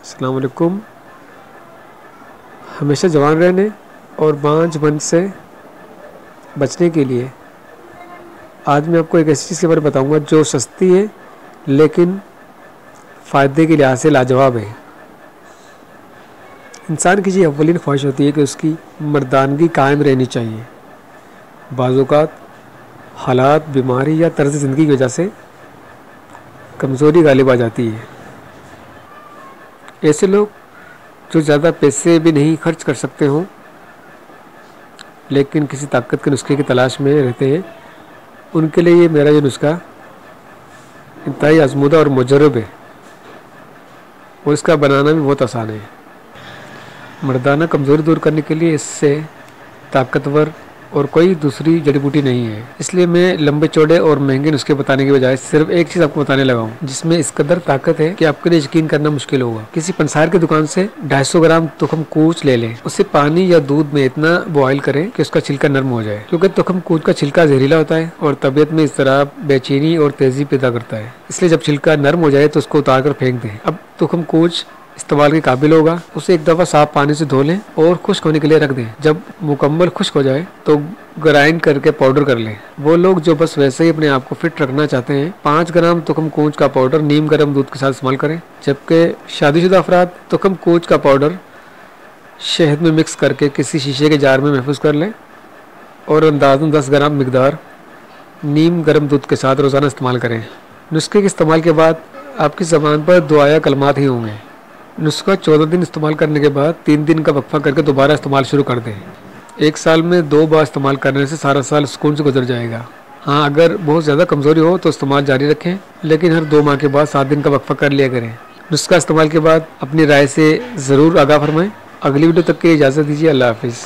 अस्सलाम वालेकुम। हमेशा जवान रहने और बांझपन से बचने के लिए आज मैं आपको एक ऐसी चीज़ के बारे में बताऊंगा जो सस्ती है लेकिन फ़ायदे के लिहाज से लाजवाब है। इंसान की जी अव्वलीन ख्वाहिश होती है कि उसकी मर्दानगी कायम रहनी चाहिए। बाज़ औक़ात हालात, बीमारी या तर्ज़ ज़िंदगी की वजह से कमज़ोरी गालिब आ जाती है। ऐसे लोग जो ज़्यादा पैसे भी नहीं खर्च कर सकते हों लेकिन किसी ताकत के नुस्खे की तलाश में रहते हैं, उनके लिए ये मेरा ये नुस्खा इंतहाई आज़मूदा और मुजर्रब है और इसका बनाना भी बहुत आसान है। मर्दाना कमज़ोरी दूर करने के लिए इससे ताकतवर और कोई दूसरी जड़ी बूटी नहीं है, इसलिए मैं लंबे चौड़े और महंगे नुस्खे बताने के बजाय सिर्फ एक चीज़ आपको बताने लगा हूँ जिसमें इस कदर ताकत है कि आपके लिए यकीन करना मुश्किल होगा। किसी पंसार की दुकान से 250 ग्राम तुखम कूच ले लें। उसे पानी या दूध में इतना बॉयल करें कि उसका छिलका नरम हो जाए, क्योंकि तुखम कूच का छिलका जहरीला होता है और तबीयत में इज़्तिराब, बेचैनी और तेजी पैदा करता है। इसलिए जब छिलका नरम हो जाए तो उसको उतार कर फेंक दें। अब तुखम कूच इस्तेमाल के काबिल होगा, उसे एक दफ़ा साफ पानी से धो लें और खुश्क होने के लिए रख दें। जब मुकम्मल खुश्क हो जाए तो ग्राइंड करके पाउडर कर लें। वो लोग जो बस वैसे ही अपने आप को फिट रखना चाहते हैं 5 ग्राम तुखम कूच का पाउडर नीम गर्म दूध के साथ इस्तेमाल करें, जबकि शादीशुदा अफराद तुखम कूच का पाउडर शहद में मिक्स करके किसी शीशे के जार में महफूज कर लें और अंदाज़न 10 ग्राम मिकदार नीम गर्म दूध के साथ रोज़ाना इस्तेमाल करें। नुस्खे के इस्तेमाल के बाद आपकी ज़बान पर दुआया कलमात ही होंगे। नुस्खा 14 दिन इस्तेमाल करने के बाद 3 दिन का वक्फा करके दोबारा इस्तेमाल शुरू कर दें। 1 साल में 2 बार इस्तेमाल करने से सारा साल सुकून से गुजर जाएगा। हाँ, अगर बहुत ज़्यादा कमज़ोरी हो तो इस्तेमाल जारी रखें, लेकिन हर 2 माह के बाद 7 दिन का वक्फा कर लिया करें। नुस्खा इस्तेमाल के बाद अपनी राय से ज़रूर आगाह फरमाएँ। अगली वीडियो तक के लिए इजाज़त दीजिए। अल्लाह हाफ़िज़।